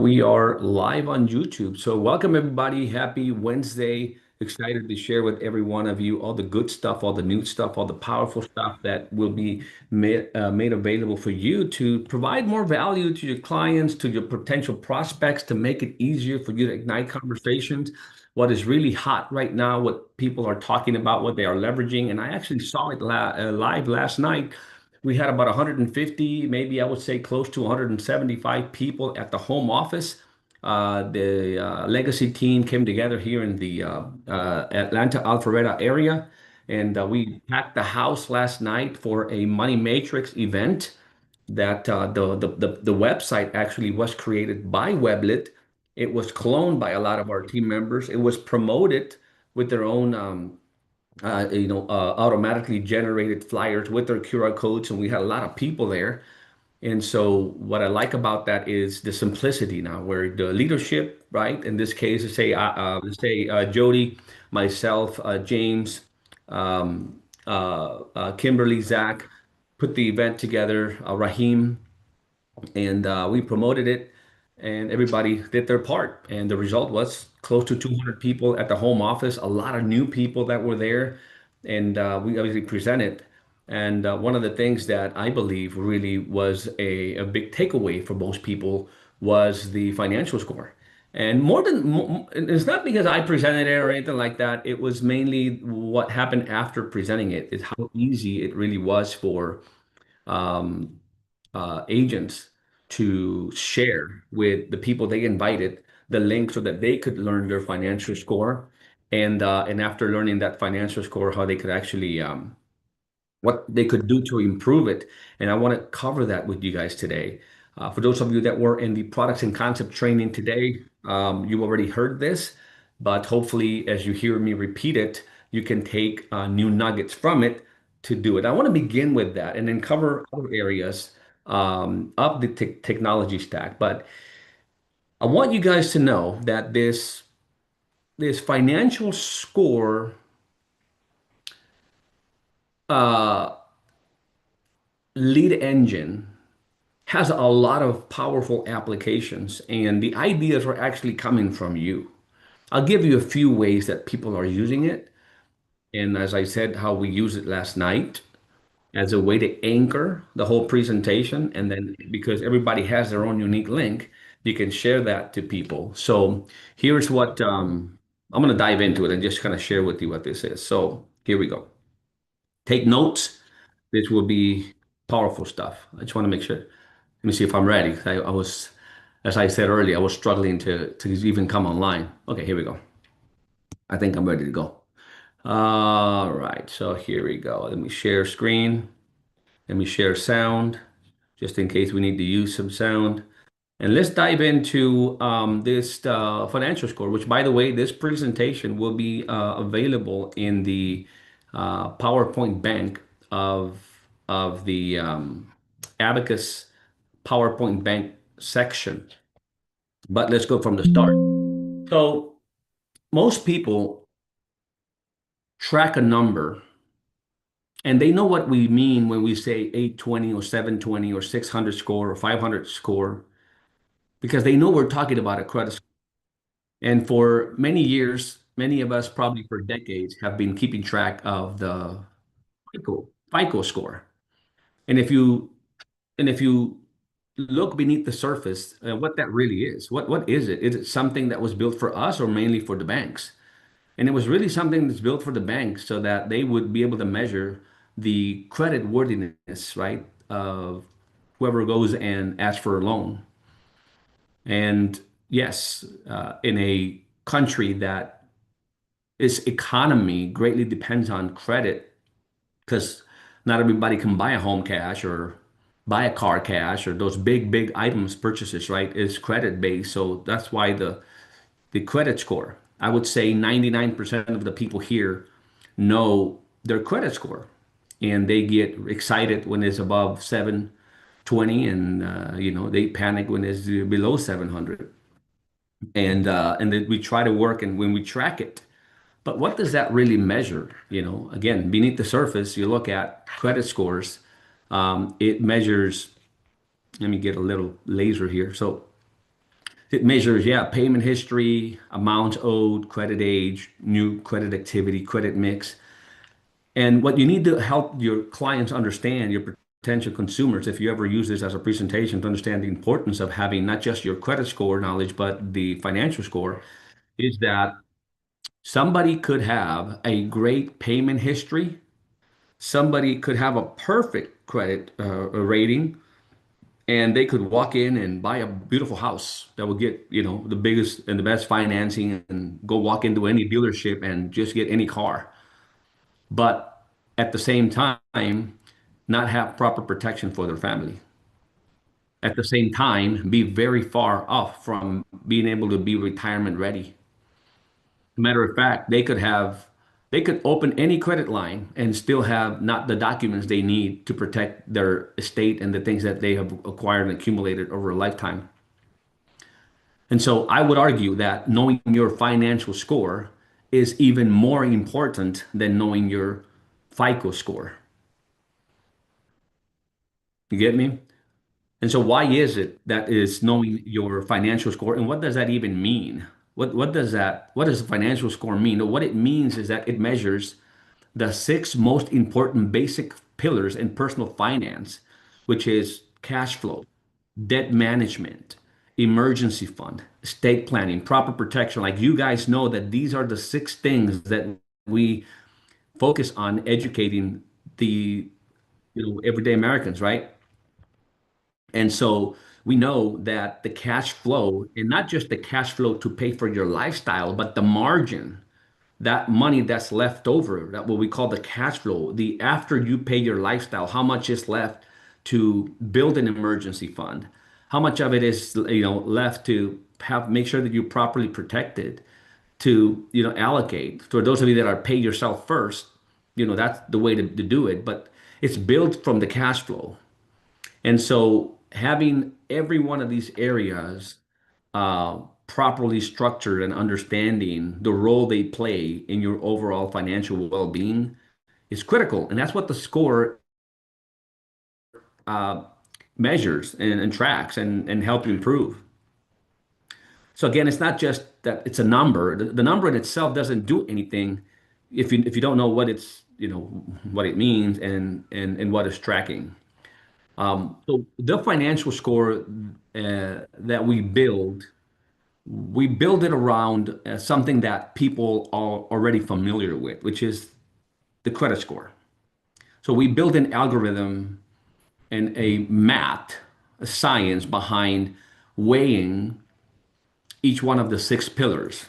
We are live on YouTube. So, welcome everybody. Happy Wednesday. Excited to share with every one of you all the good stuff, all the new stuff, all the powerful stuff that will be made available for you to provide more value to your clients, to your potential prospects, to make it easier for you to ignite conversations. What is really hot right now, what people are talking about, what they are leveraging. And I actually saw it live last night. We had about 150, maybe I would say close to 175 people at the home office. The legacy team came together here in the Atlanta Alpharetta area, and we packed the house last night for a Money Matrix event that the website actually was created by Weblet. It was cloned by a lot of our team members. It was promoted with their own automatically generated flyers with their QR codes, and we had a lot of people there. And so what I like about that is the simplicity now, where the leadership, right? In this case, let's say Jody, myself, James, Kimberly, Zach, put the event together, Raheem, and we promoted it, and everybody did their part. And the result was close to 200 people at the home office, a lot of new people that were there, and we obviously presented. And one of the things that I believe really was a big takeaway for most people was the financial score. And it's not because I presented it or anything like that. It was mainly what happened after presenting it, is how easy it really was for um, agents to share with the people they invited the link so that they could learn their financial score, and after learning that financial score, how they could actually what they could do to improve it. And I want to cover that with you guys today. For those of you that were in the products and concept training today, you already heard this, but hopefully, as you hear me repeat it, you can take new nuggets from it to do it. I want to begin with that and then cover other areas of the technology stack. But I want you guys to know that this financial score uh, lead engine has a lot of powerful applications, and the ideas are actually coming from you. I'll give you a few ways that people are using it. And as I said, how we use it last night as a way to anchor the whole presentation. And then because everybody has their own unique link, you can share that to people. So here's what I'm going to dive into it and just kind of share with you what this is. So here we go. Take notes. This will be powerful stuff. I just want to make sure. Let me see if I'm ready. I was, as I said earlier, I was struggling to even come online. Okay, here we go. I think I'm ready to go. All right, so here we go. Let me share screen. Let me share sound, just in case we need to use some sound. And let's dive into this financial score, which, by the way, this presentation will be available in the PowerPoint bank of the Abacus PowerPoint bank section. But let's go from the start. So most people track a number, and they know what we mean when we say 820 or 720 or 600 score or 500 score, because they know we're talking about a credit score. And for many years, many of us, probably for decades, have been keeping track of the FICO score. And if you look beneath the surface, what that really is, what is it? Is it something that was built for us or mainly for the banks? And it was really something that's built for the banks so that they would be able to measure the credit worthiness, right, of whoever goes and asks for a loan. And yes, in a country that its economy greatly depends on credit, because not everybody can buy a home cash or buy a car cash or those big items purchases, right? Is credit based. So that's why the credit score. I would say 99% of the people here know their credit score, and they get excited when it's above 720, and they panic when it's below 700. And then we try to work, and when we track it, but what does that really measure? Again, beneath the surface, you look at credit scores. It measures. Let me get a little laser here. So It measures, yeah, payment history, amount owed, credit age, new credit activity, credit mix. And what you need to help your clients understand, your potential consumers, if you ever use this as a presentation to understand the importance of having not just your credit score knowledge, but the financial score, is that somebody could have a great payment history. Somebody could have a perfect credit rating, and they could walk in and buy a beautiful house that will get, the biggest and the best financing and go walk into any dealership and just get any car. But at the same time, not have proper protection for their family. At the same time, be very far off from being able to be retirement ready. Matter of fact, they could open any credit line and still have not the documents they need to protect their estate and the things that they have acquired and accumulated over a lifetime. And so I would argue that knowing your financial score is even more important than knowing your FICO score. You get me? And so why is it that is knowing your financial score and what does that even mean? What does a financial score mean? What it means is that it measures the six most important basic pillars in personal finance, which is cash flow, debt management, emergency fund, estate planning, proper protection. Like you guys know that these are the six things that we focus on educating the everyday Americans, right? And so we know that the cash flow, and not just the cash flow to pay for your lifestyle, but the margin, that money that's left over, that what we call the cash flow, the after you pay your lifestyle, how much is left to build an emergency fund? How much of it is, left to have make sure that you're properly protected, to, allocate. For those of you that are pay yourself first, that's the way to do it. But it's built from the cash flow. And so having every one of these areas properly structured and understanding the role they play in your overall financial well-being is critical. And that's what the score uh, measures and tracks and help you improve. So again, it's not just that it's a number. The number in itself doesn't do anything if you don't know what it's, what it means and what it's tracking. So the financial score that we build it around something that people are already familiar with, which is the credit score. So we build an algorithm and a math, a science behind weighing each one of the six pillars.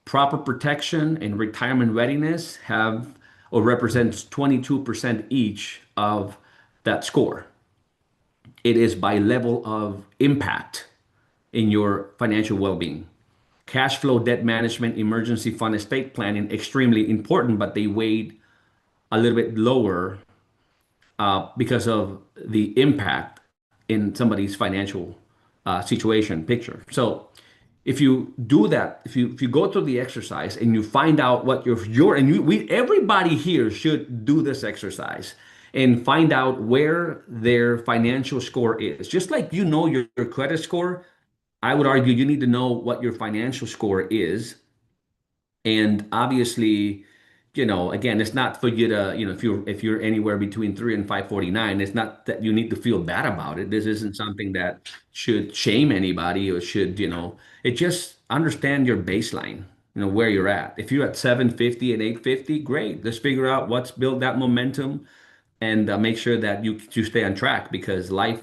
Proper protection and retirement readiness have or represents 22% each of that score. It is by level of impact in your financial well-being. Cash flow, debt management, emergency fund, estate planning, extremely important, but they weighed a little bit lower because of the impact in somebody's financial situation picture. So if you do that, if you go through the exercise and you find out what your and we everybody here should do this exercise and find out where their financial score is. Just like your credit score, I would argue you need to know what your financial score is. And obviously, again, it's not for you to, if you're anywhere between 3 and 549, it's not that you need to feel bad about it. This isn't something that should shame anybody or should, it just understand your baseline, where you're at. If you're at 750 and 850, great. Let's figure out what's build that momentum and make sure that you stay on track because life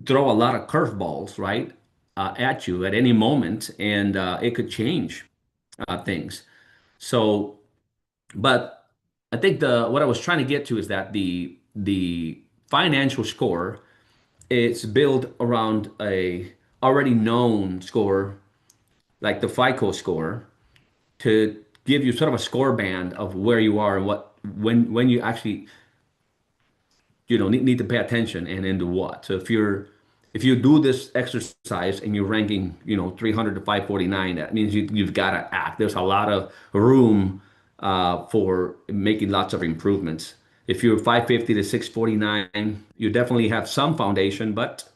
throw a lot of curveballs, right, at you at any moment, and it could change things. So, but I think the what I was trying to get to is that the financial score it's built around a already known score like the FICO score to give you sort of a score band of where you are and what when you actually need to pay attention and into what. So if you do this exercise and you're ranking 300 to 549, that means you've got to act. There's a lot of room for making lots of improvements. If you're 550 to 649, you definitely have some foundation, but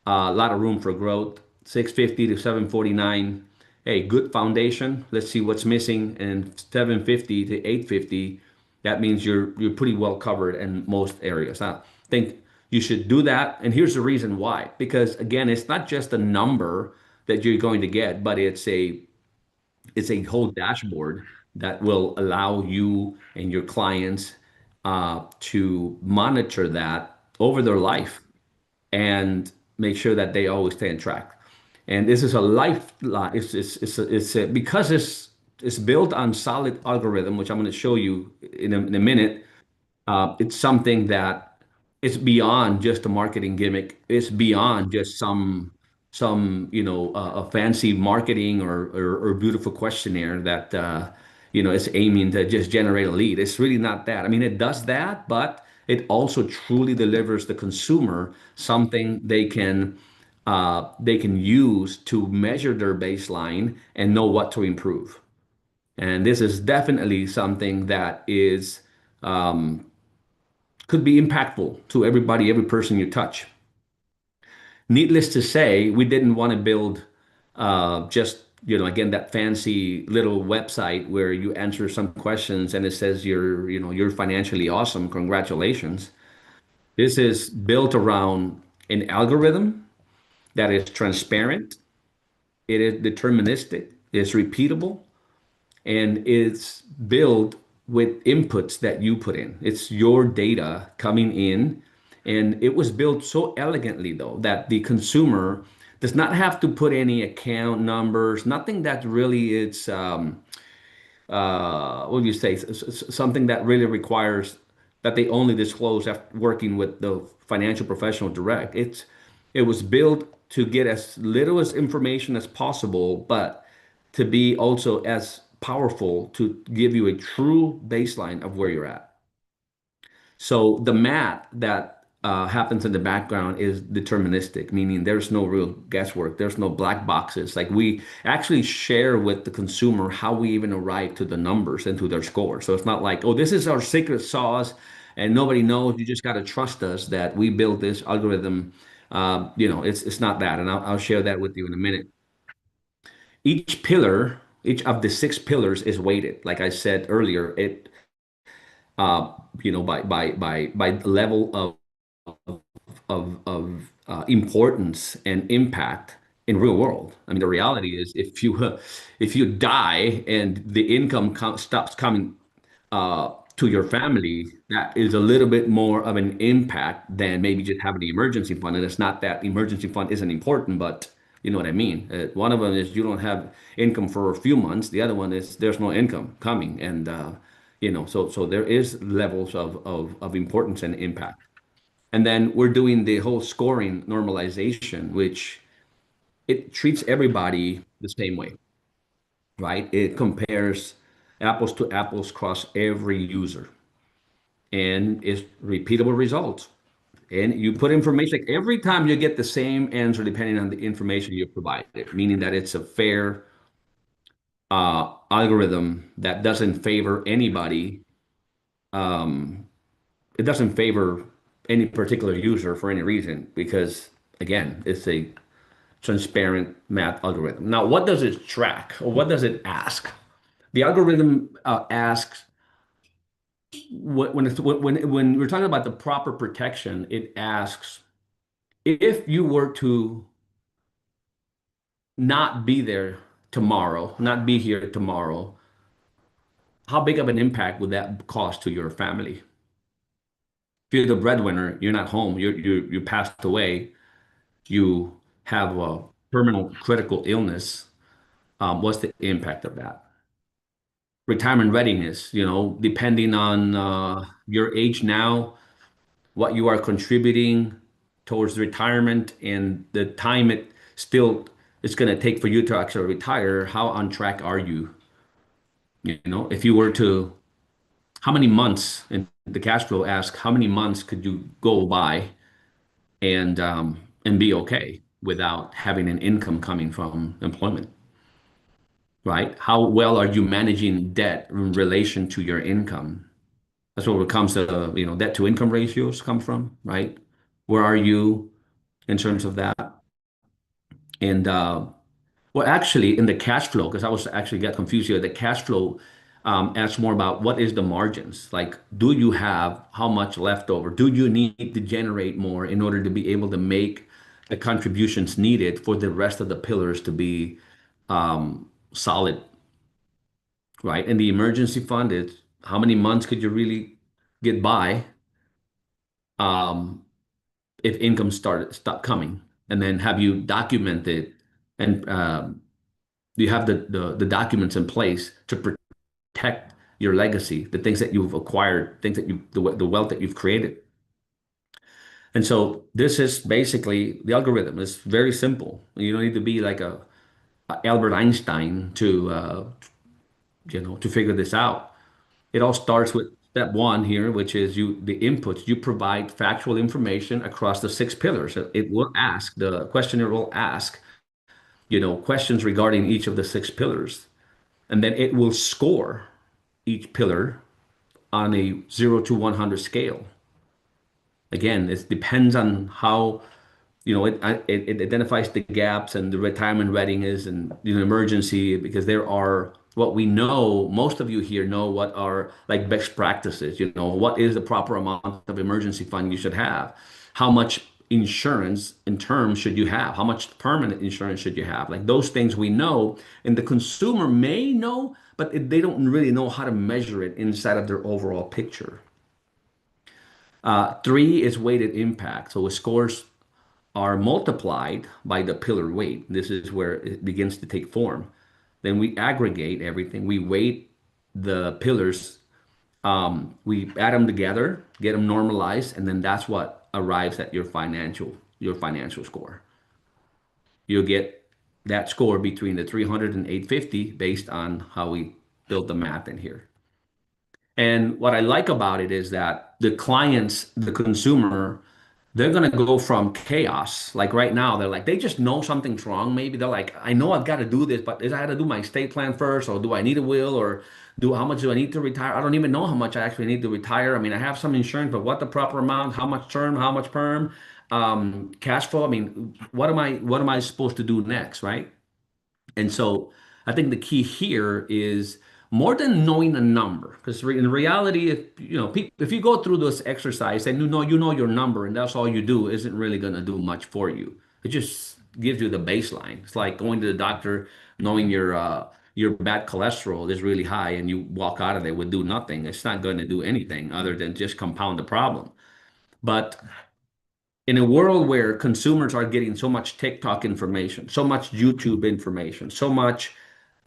a lot of room for growth. 650 to 749. Hey, good foundation. Let's see what's missing. And 750 to 850, that means you're pretty well covered in most areas. I think you should do that. And here's the reason why. Because again, it's not just a number that you're going to get, but it's a whole dashboard that will allow you and your clients to monitor that over their life and make sure that they always stay on track. And this is a lifeline. Because it's built on solid algorithm, which I'm going to show you in a minute. It's something that it's beyond just a marketing gimmick. It's beyond just some a fancy marketing or beautiful questionnaire that is aiming to just generate a lead. It's really not that. I mean, it does that, but it also truly delivers the consumer something they can use to measure their baseline and know what to improve. And this is definitely something that is could be impactful to everybody, every person you touch. Needless to say, we didn't want to build just, again, that fancy little website where you answer some questions and it says you're financially awesome. Congratulations. This is built around an algorithm that is transparent, it is deterministic, it's repeatable, and it's built with inputs that you put in. It's your data coming in, and it was built so elegantly though that the consumer does not have to put any account numbers, nothing that really it's what do you say, something that really requires that they only disclose after working with the financial professional direct. It was built to get as little as information as possible, but to be also as powerful to give you a true baseline of where you're at. So the math that happens in the background is deterministic, meaning there's no real guesswork. There's no black boxes. Like we actually share with the consumer how we even arrive to the numbers and to their score. So it's not like, oh, this is our secret sauce and nobody knows. You just got to trust us that we built this algorithm. It's not that. And I'll share that with you in a minute. Each of the six pillars is weighted. Like I said earlier, it by level of importance and impact in real world. I mean, the reality is if you die and the income stops coming to your family, that is a little bit more of an impact than maybe just having the emergency fund. And it's not that emergency fund isn't important, but you know what I mean. One of them is you don't have income for a few months. The other one is there's no income coming, and so there is levels of importance and impact. And then we're doing the whole scoring normalization, which it treats everybody the same way, right? It compares apples to apples across every user and it's repeatable results. And you put information, like every time you get the same answer depending on the information you provided, meaning that it's a fair algorithm that doesn't favor anybody. Um, it doesn't favor any particular user for any reason because, again, it's a transparent math algorithm. Now, what does it track or what does it ask? The algorithm asks when we're talking about the proper protection, it asks if you were to not be there tomorrow, not be here tomorrow, how big of an impact would that cause to your family? If you're the breadwinner, you're not home, you passed away, you have a terminal critical illness, what's the impact of that? Retirement readiness, depending on your age now, what you are contributing towards retirement and the time it's going to take for you to actually retire, how on track are you? If you were to, how many months, and the cash flow asks, how many months could you go by and be okay without having an income coming from employment, right? How well are you managing debt in relation to your income? That's where it comes to, debt to income ratios come from, right? Where are you in terms of that? And well, actually, in the cash flow, because I was actually got confused here, the cash flow asks more about what is the margins? Like, do you have how much left over? Do you need to generate more in order to be able to make the contributions needed for the rest of the pillars to be solid, right? And the emergency fund is how many months could you really get by um, if income stop coming? And then have you documented and do you have the documents in place to protect your legacy, the things that you've acquired, things that the wealth that you've created? And so this is basically the algorithm. It's very simple. You don't need to be like a Albert Einstein to figure this out. It all starts with step one here, which is the inputs. You provide factual information across the six pillars. It will ask, the questionnaire will ask, questions regarding each of the six pillars. And then it will score each pillar on a 0 to 100 scale. Again, it depends on how, it identifies the gaps and the retirement readiness and emergency, because there are what we know, most of you here know what are like best practices, what is the proper amount of emergency fund you should have, how much insurance in terms should you have, how much permanent insurance should you have, like those things we know, and the consumer may know, but they don't really know how to measure it inside of their overall picture. Three is weighted impact. So the scores are multiplied by the pillar weight. This is where it begins to take form. Then we aggregate everything. We weight the pillars. We add them together, get them normalized, and then that's what arrives at your financial score. You'll get that score between the 300 and 850 based on how we built the math in here. And what I like about it is that the clients, the consumer, they're going to go from chaos. Like right now, they're like, they just know something's wrong. Maybe they're like, I know I've got to do this, but is I had to do my estate plan first, or do I need a will, or how much do I need to retire? I don't even know how much I actually need to retire. I mean, I have some insurance, but what the proper amount, how much term, how much perm, cash flow. I mean, what am I supposed to do next, right? And so I think the key here is more than knowing a number, because in reality, if you go through this exercise and you know your number and that's all you do, isn't really going to do much for you. It just gives you the baseline. It's like going to the doctor knowing your bad cholesterol is really high and you walk out of there with do nothing. It's not going to do anything other than just compound the problem. But in a world where consumers are getting so much TikTok information, so much YouTube information, so much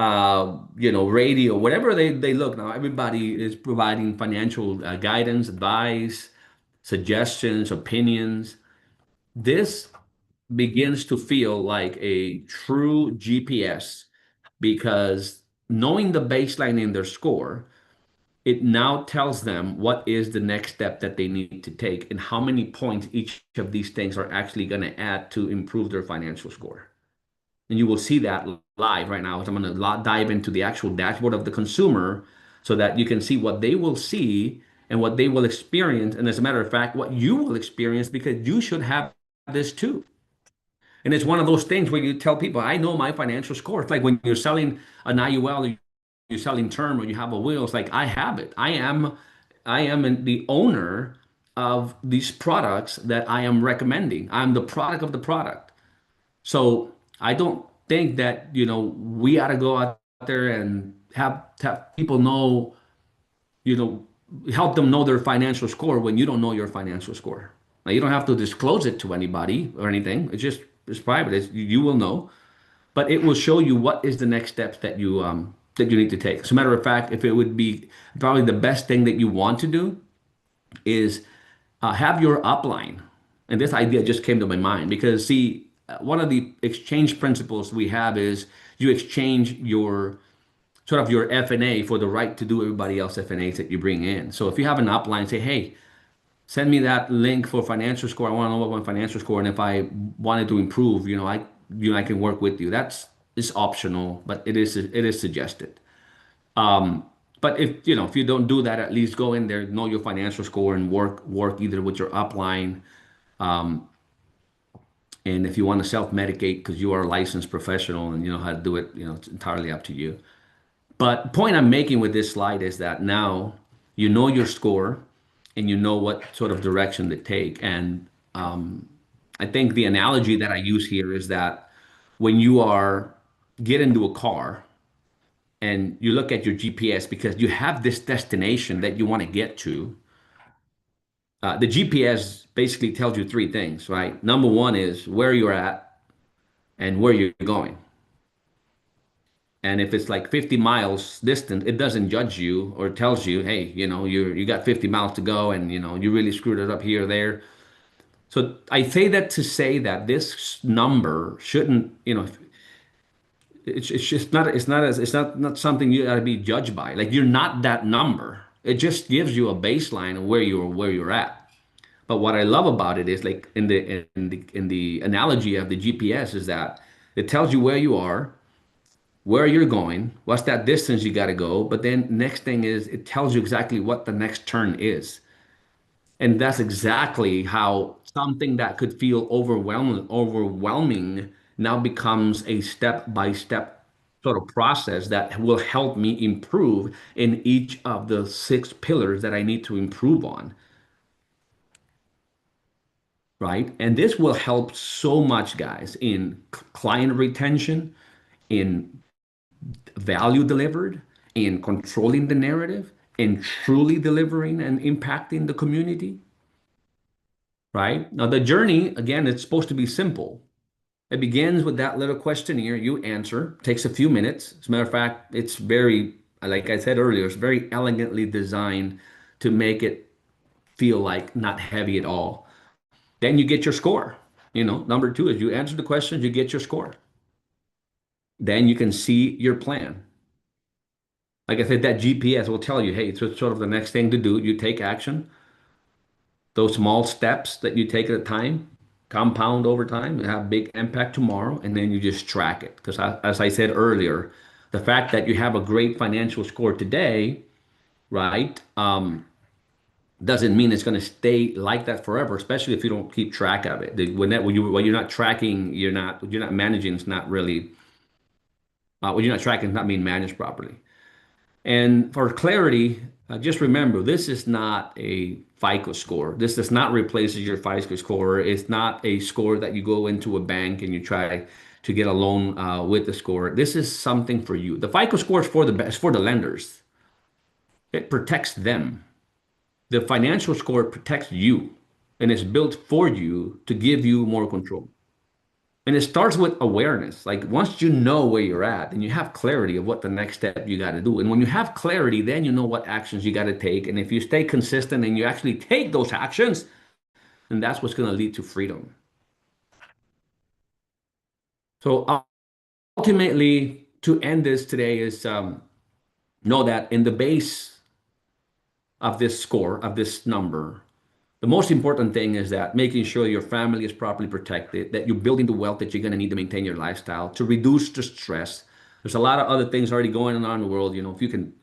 radio, whatever they look now, everybody is providing financial guidance, advice, suggestions, opinions. This begins to feel like a true GPS, because knowing the baseline in their score, it now tells them what is the next step that they need to take and how many points each of these things are actually going to add to improve their financial score. And you will see that live right now as I'm going to dive into the actual dashboard of the consumer so that you can see what they will see and what they will experience. And as a matter of fact, what you will experience, because you should have this too. And it's one of those things where you tell people, I know my financial score. It's like when you're selling an IUL, or you're selling term, or you have a will. It's like I have it. I am the owner of these products that I am recommending. I'm the product of the product. So I don't think that we ought to go out there and have people know, you know, help them know their financial score when you don't know your financial score. Now you don't have to disclose it to anybody or anything. It's private. You will know, but it will show you what is the next steps that you need to take. As a matter of fact, if it would be probably the best thing that you want to do is have your upline. And this idea just came to my mind because, see, one of the exchange principles we have is you exchange your sort of your FNA for the right to do everybody else FNAs that you bring in. So if you have an upline, say, hey, send me that link for financial score. I want to know what my financial score, and if I wanted to improve, I can work with you. It's optional, but it is suggested. But if you don't do that, at least go in there, know your financial score, and work either with your upline And if you want to self-medicate because you are a licensed professional and you know how to do it, you know, it's entirely up to you. But point I'm making with this slide is that now you know your score and you know what sort of direction to take. And I think the analogy that I use here is that when you are get into a car and you look at your GPS because you have this destination that you want to get to, the GPS basically tells you three things, right? Number one is where you're at and where you're going. And if it's like 50 miles distant, it doesn't judge you or tells you, hey, you know, you got 50 miles to go and you know you really screwed it up here or there. So I say that to say that this number shouldn't, you know, it's just not it's not something you gotta be judged by. Like you're not that number. It just gives you a baseline of where you're at. But what I love about it is like in the analogy of the GPS is that it tells you where you are, where you're going, what's that distance you got to go. But then next thing is it tells you exactly what the next turn is. And that's exactly how something that could feel overwhelming now becomes a step by step sort of process that will help me improve in each of the six pillars that I need to improve on, right? And this will help so much, guys, in client retention, in value delivered, in controlling the narrative, in truly delivering and impacting the community, right? Now, the journey, again, it's supposed to be simple. It begins with that little questionnaire you answer, takes a few minutes. As a matter of fact, it's very, like I said earlier, it's very elegantly designed to make it feel like not heavy at all. Then you get your score. You know, number two is you answer the questions, you get your score. Then you can see your plan. Like I said, that GPS will tell you, hey, it's sort of the next thing to do. You take action. Those small steps that you take at a time compound over time and have big impact tomorrow, and then you just track it. Because as I said earlier, the fact that you have a great financial score today, right, doesn't mean it's going to stay like that forever, especially if you don't keep track of it. When you're not tracking, you're not managing. It's not really when you're not tracking, it's not being managed properly. And for clarity, just remember this is not a FICO score. This does not replace your FICO score. It's not a score that you go into a bank and you try to get a loan with the score. This is something for you. The FICO score is for the best for the lenders. It protects them. The financial score protects you, and it's built for you to give you more control. And it starts with awareness. Like once you know where you're at and you have clarity of what the next step you got to do. And when you have clarity, then you know what actions you got to take. And if you stay consistent and you actually take those actions, then that's what's going to lead to freedom. So ultimately, to end this today is know that in the base of this score, of this number, the most important thing is that making sure your family is properly protected, that you're building the wealth that you're going to need to maintain your lifestyle, to reduce the stress. There's a lot of other things already going on in the world. You know, if you can,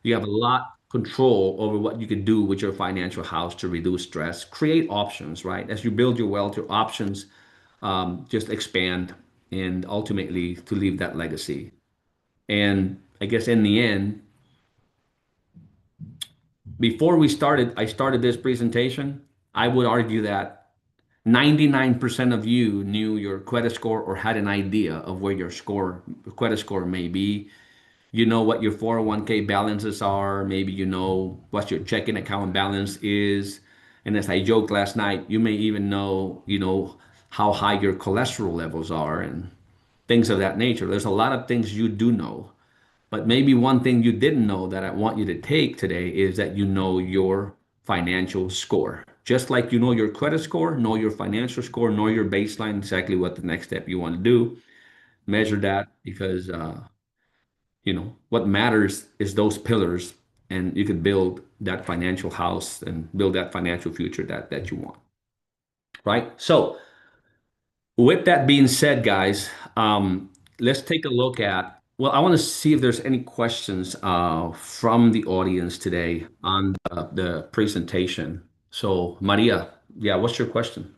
you have a lot control over what you can do with your financial house to reduce stress. Create options, right? As you build your wealth, your options just expand and ultimately to leave that legacy. And I guess in the end, before I started this presentation, I would argue that 99% of you knew your credit score or had an idea of where your credit score may be. You know what your 401k balances are. Maybe you know what your checking account balance is. And as I joked last night, you may even know, how high your cholesterol levels are and things of that nature. There's a lot of things you do know. But maybe one thing you didn't know that I want you to take today is that you know your financial score. Just like you know your credit score, know your financial score, know your baseline, exactly what the next step you want to do. Measure that because what matters is those pillars, and you could build that financial house and build that financial future that you want. Right? So with that being said, guys, let's take a look at. Well, I want to see if there's any questions from the audience today on the presentation. So, Maria, yeah, what's your question?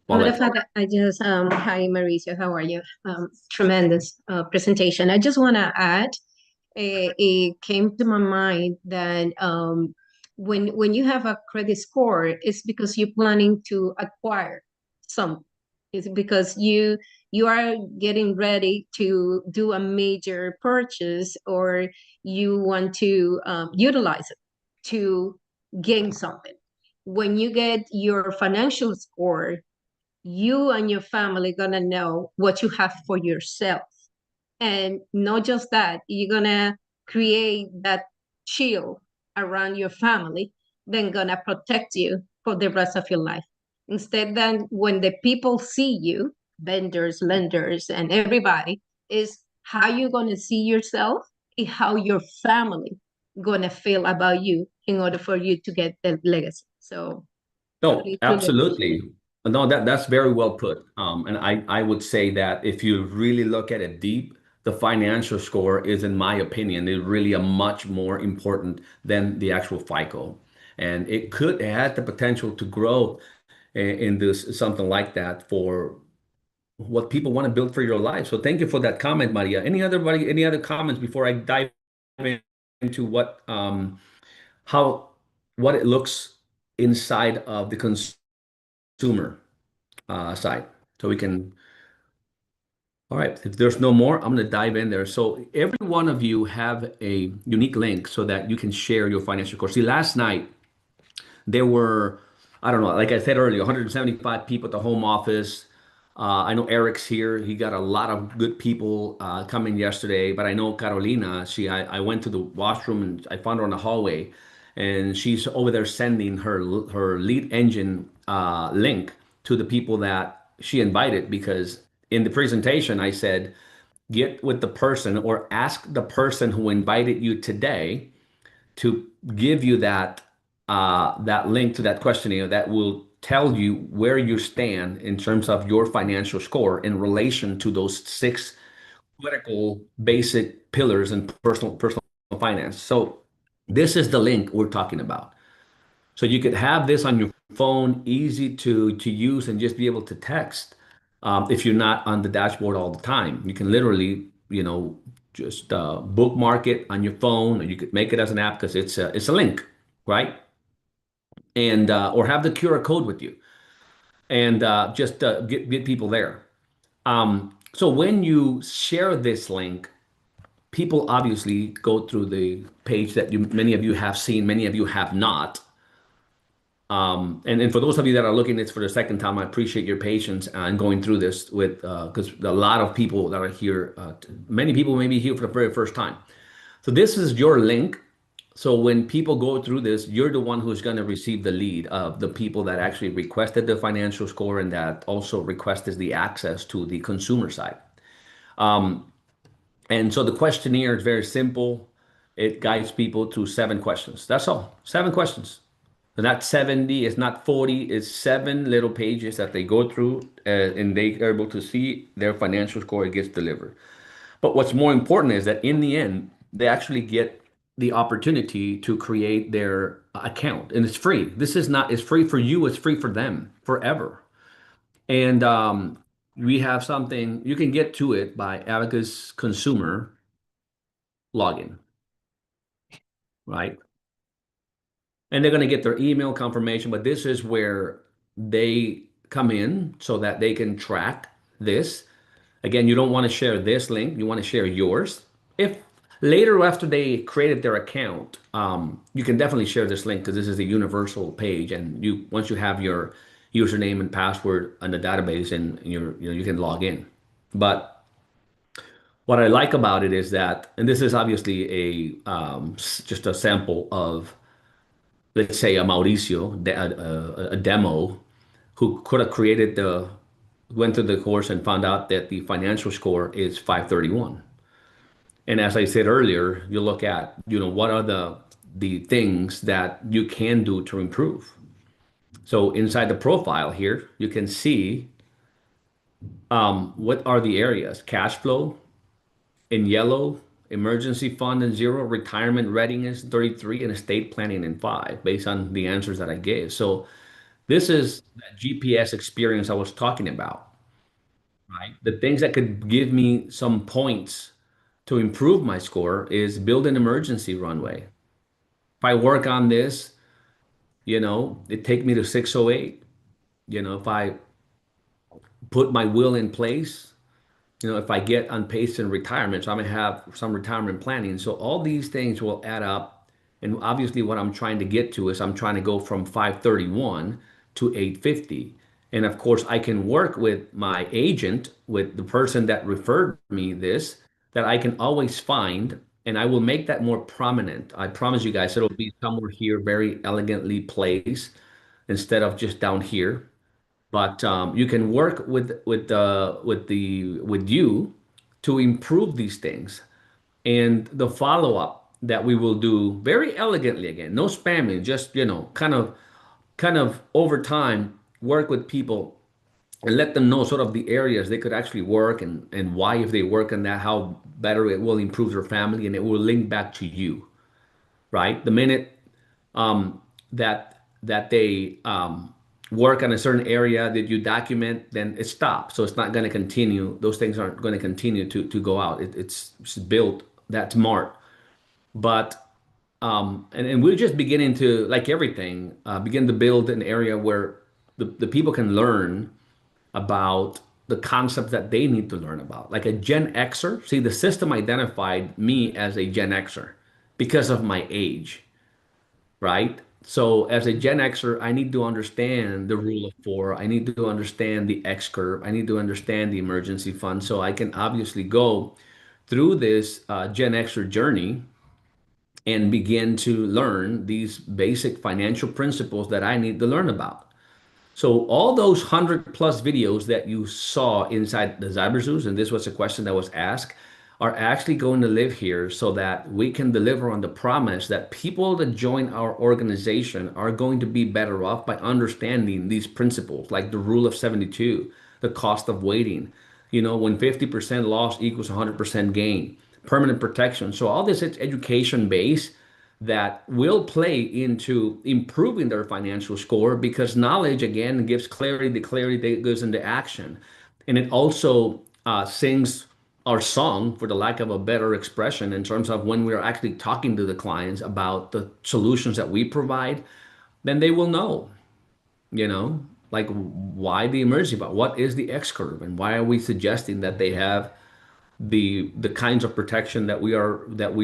I'll Matter let of fact, I just, hi Mauricio, how are you? Tremendous presentation. I just want to add, it came to my mind that when you have a credit score, it's because you're planning to acquire some. It's because you are getting ready to do a major purchase, or you want to utilize it to gain something. When you get your financial score, you and your family gonna know what you have for yourself. And not just that, you're gonna create that shield around your family, then gonna protect you for the rest of your life. Instead, then when the people see you, vendors, lenders, and everybody, is how you gonna see yourself and how your family gonna feel about you in order for you to get the legacy. So No, truly, truly appreciate absolutely. No, that's very well put. And I would say that if you really look at it deep, the financial score is, in my opinion, is really a much more important than the actual FICO. And it has the potential to grow in this something like that for what people want to build for your life. So thank you for that comment, Maria. Any other comments before I dive into how what it looks inside of the consumer side. So we can, all right, if there's no more, I'm going to dive in there. So every one of you have a unique link so that you can share your financial course. See, last night there were, I don't know, like I said earlier, 175 people at the home office. I know Eric's here. He got a lot of good people coming yesterday, but I know Carolina, I went to the washroom and I found her in the hallway and she's over there sending her lead engine link to the people that she invited because in the presentation I said, get with the person or ask the person who invited you today to give you that link to that questionnaire that will tell you where you stand in terms of your financial score in relation to those six critical basic pillars in personal finance. So this is the link we're talking about. So you could have this on your phone, easy to use, and just be able to text. If you're not on the dashboard all the time, you can literally, just bookmark it on your phone, or you could make it as an app because it's a link, right? And or have the QR code with you, and just get people there. So when you share this link, people obviously go through the page that many of you have seen, many of you have not. And for those of you that are looking at this for the second time, I appreciate your patience and going through this with because a lot of people that are here, many people may be here for the very first time. So this is your link. So when people go through this, you're the one who's going to receive the lead of the people that actually requested the financial score and that also requested the access to the consumer side. And so the questionnaire is very simple. It guides people through 7 questions. That's all. 7 questions. So not 70, it's not 40, it's 7 little pages that they go through and they are able to see their financial score gets delivered. But what's more important is that in the end, they actually get the opportunity to create their account and it's free. This is not, it's free for you, it's free for them forever. And we have something, you can get to it by Abacus Consumer login, right? And they're going to get their email confirmation, but this is where they come in so that they can track this. Again, you don't want to share this link, you want to share yours. If later after they created their account, you can definitely share this link because this is a universal page, and you once you have your username and password on the database, and you can log in. But what I like about it is that, and this is obviously just a sample of, let's say, a Mauricio, a demo, who could have created went through the course and found out that the financial score is 531. And as I said earlier, you look at, what are the things that you can do to improve. So inside the profile here, you can see what are the areas: cash flow in yellow, emergency fund in 0, retirement readiness 33, and estate planning in 5, based on the answers that I gave. So This is that GPS experience I was talking about, right? The things that could give me some points to improve my score is build an emergency runway. If I work on this, it take me to 608. If I put my will in place, if I get on pace in retirement, so I'm gonna have some retirement planning. So all these things will add up. And obviously what I'm trying to get to is I'm trying to go from 531 to 850. And of course, I can work with my agent, with the person that referred me this, that I can always find, and I will make that more prominent. I promise you guys it'll be somewhere here, very elegantly placed instead of just down here. But you can work with you to improve these things. And the follow-up that we will do very elegantly, again, no spamming, just kind of over time work with people and let them know sort of the areas they could actually work, and why, if they work in that, how better it will improve their family, and it will link back to you, right? The minute that they work on a certain area that you document, then it stops. So it's not going to continue. Those things aren't going to continue to go out. It's built that smart. But and we're just beginning to, like everything, begin to build an area where the people can learn about the concepts that they need to learn about. Like a Gen Xer. See, the system identified me as a Gen Xer because of my age, right? So as a Gen Xer, I need to understand the rule of four. I need to understand the X curve. I need to understand the emergency fund. So I can obviously go through this Gen Xer journey and begin to learn these basic financial principles that I need to learn about. So all those 100+ videos that you saw inside the Cyberzoos, and this was a question that was asked, are actually going to live here so that we can deliver on the promise that people that join our organization are going to be better off by understanding these principles, like the rule of 72, the cost of waiting, when 50% loss equals 100% gain, permanent protection. So all this is education base that will play into improving their financial score, because knowledge again gives clarity. The clarity that goes into action, and it also sings our song, for the lack of a better expression, in terms of when we're actually talking to the clients about the solutions that we provide. Then they will know, like, why the emergency fund, what is the X curve, and why are we suggesting that they have the kinds of protection that we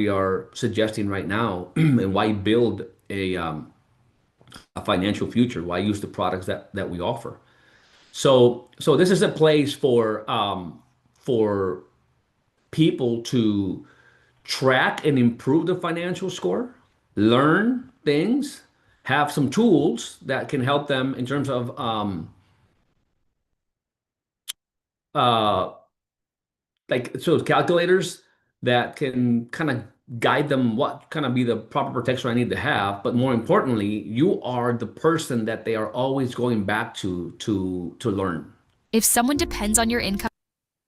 are suggesting right now, and why build a financial future, why use the products that we offer. So this is a place for people to track and improve the financial score, learn things, have some tools that can help them in terms of uh, like, so calculators that can kind of guide them what kind of be the proper protection I need to have. But more importantly, you are the person that they are always going back to learn. If someone depends on your income.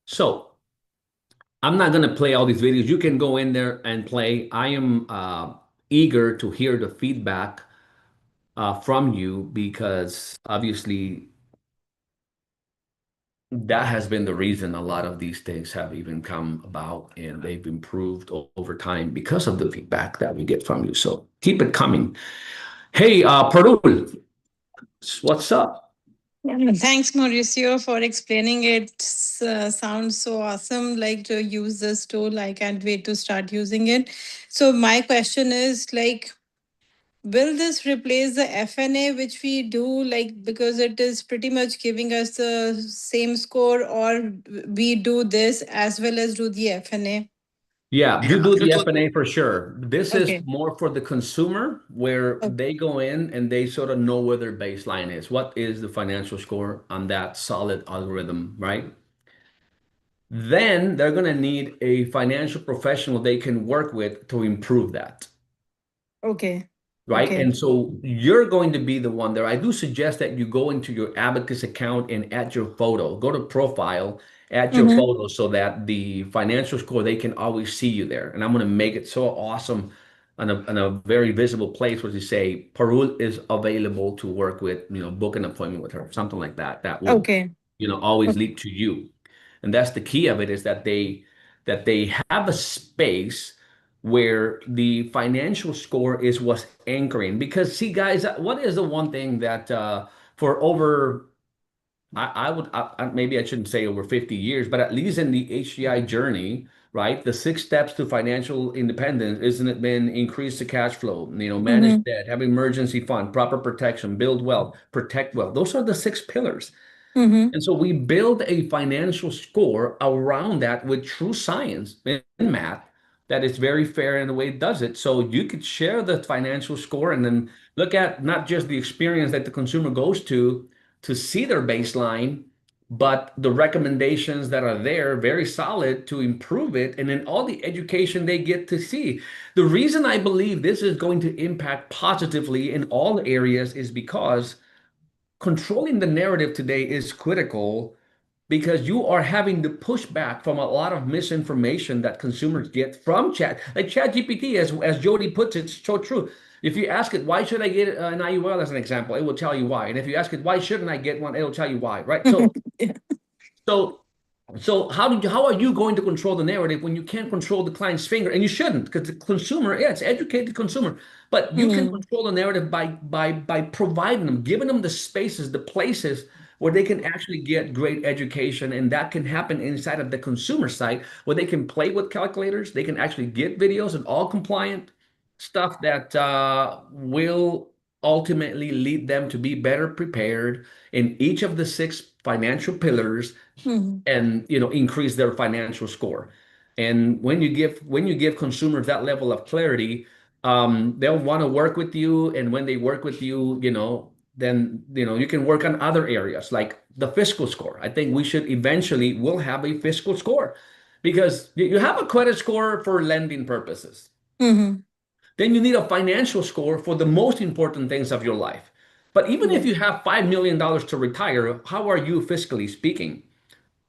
So I'm not going to play all these videos. You can go in there and play. I am eager to hear the feedback from you, because obviously that has been the reason a lot of these things have even come about, and they've improved over time because of the feedback that we get from you. So keep it coming. Hey, Parul, what's up? Yeah, thanks, Mauricio, for explaining it. Sounds so awesome. Like to use this tool. I can't wait to start using it. So my question is like, will this replace the FNA which we do? Like because it is pretty much giving us the same score, or we do this as well as do the FNA? Yeah, you Yeah, do you the do. F&A for sure. This is Okay. more for the consumer, where Okay. they go in and they sort of know where their baseline is. What is the financial score on that solid algorithm, right? Then they're going to need a financial professional they can work with to improve that, Okay. right? Okay. And so you're going to be the one there. I do suggest that you go into your Abacus account and add your photo. Go to profile, add your photo, so that the financial score, they can always see you there. And I'm going to make it so awesome on a very visible place where you say Parul is available to work with, book an appointment with her, something like that. That will, Okay. always lead to you. And that's the key of it, is that they have a space where the financial score is what's anchoring. Because see, guys, what is the one thing that for over maybe I shouldn't say over 50 years, but at least in the HDI journey, right? The 6 steps to financial independence, isn't it been increase the cash flow, manage Mm-hmm. debt, have emergency fund, proper protection, build wealth, protect wealth. Those are the 6 pillars. Mm-hmm. And so we build a financial score around that with true science and math that is very fair in the way it does it. So you could share the financial score and then look at not just the experience that the consumer goes to see their baseline, but the recommendations that are there, very solid to improve it, and then all the education they get to see. The reason I believe this is going to impact positively in all areas is because controlling the narrative today is critical, because you are having to push back from a lot of misinformation that consumers get from chat GPT, as Jody puts it, it's so true. If you ask it, why should I get an IUL as an example, it will tell you why. And if you ask it, why shouldn't I get one, it'll tell you why, right? Yeah. So so how are you going to control the narrative when you can't control the client's finger? And you shouldn't, because the consumer, yeah, it's educated consumer, but you can Mm-hmm. control the narrative by providing them, giving them the spaces, the places where they can actually get great education, and that can happen inside of the consumer site where they can play with calculators, they can actually get videos and all compliant stuff that will ultimately lead them to be better prepared in each of the 6 financial pillars, Mm-hmm. and increase their financial score. And when you give consumers that level of clarity, they'll want to work with you. And when they work with you, then you can work on other areas like the fiscal score. I think we should eventually will have a fiscal score, because you have a credit score for lending purposes. Mm-hmm. Then you need a financial score for the most important things of your life. But even if Yeah. you have $5 million to retire, how are you fiscally speaking?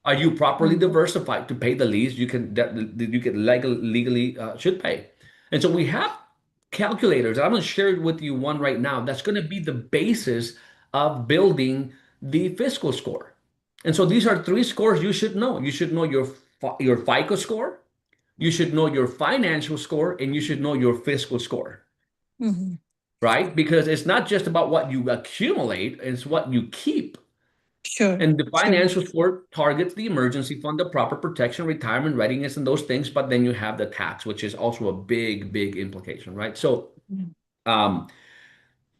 Are you properly Mm-hmm. diversified to pay the least that you can legally should pay? And so we have calculators. I'm going to share with you one right now that's going to be the basis of building the fiscal score. And so these are 3 scores you should know. You should know your FICO score, you should know your financial score, and you should know your fiscal score, Mm-hmm. right? Because it's not just about what you accumulate, it's what you keep. Sure. And the Sure. financial support targets the emergency fund, the proper protection, retirement readiness, and those things. But then you have the tax, which is also a big, big implication, right? So, um,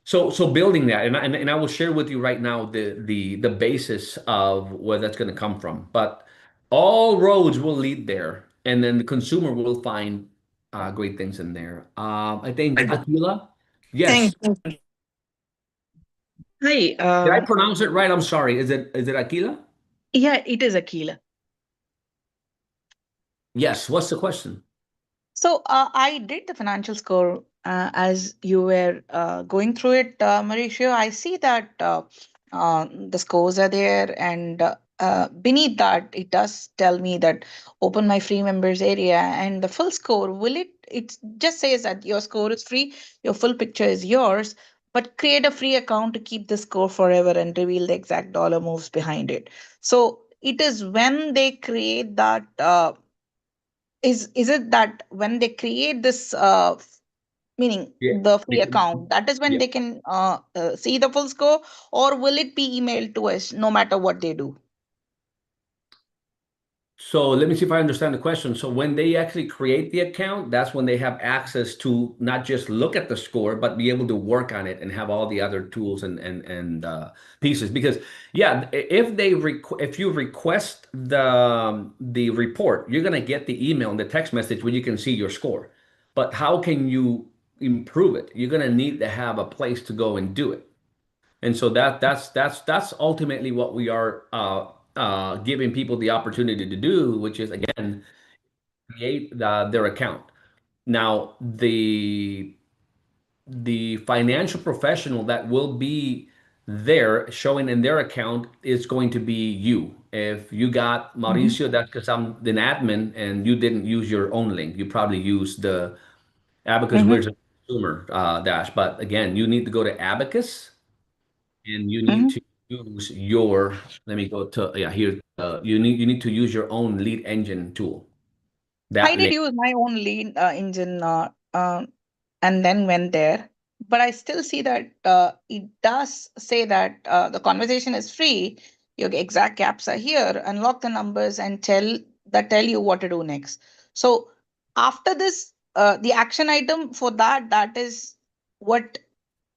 so building that, and I will share with you right now the basis of where that's going to come from. But all roads will lead there, and then the consumer will find great things in there. I think Aquila, Thank yes. you. Hi, Did I pronounce it right? I'm sorry. Is it Aquila? yeah, it is Akila. Yes. What's the question? So I did the financial score as you were going through it, Mauricio. I see that the scores are there, and beneath that, it does tell me that open my free members area, and the full score will it? It just says that your score is free, your full picture is yours, but create a free account to keep the score forever and reveal the exact dollar moves behind it. So it is when they create that. Is it that when they create this meaning Yeah. the free They- account, that is when yeah. they can see the full score, or will it be emailed to us no matter what they do? So let me see if I understand the question. So when they actually create the account, that's when they have access to not just look at the score, but be able to work on it and have all the other tools and pieces. Because yeah, if you request the report, you're gonna get the email and the text message where you can see your score. But how can you improve it? You're gonna need to have a place to go and do it. And so that's ultimately what we are giving people the opportunity to do, which is again create their account. Now the financial professional that will be there showing in their account is going to be you. If you got Mhm. Mauricio, that's because I'm an admin and you didn't use your own link. You probably used the Abacus, Mm-hmm. we're a consumer dash, but again, you need to go to Abacus and you need Mm-hmm. to use your, let me go to, yeah, here, you need to use your own lead engine tool. I That did link, use my own lead engine and then went there. But I still see that it does say that the conversation is free. Your exact gaps are here. Unlock the numbers and tell you what to do next. So after this, the action item for that is what,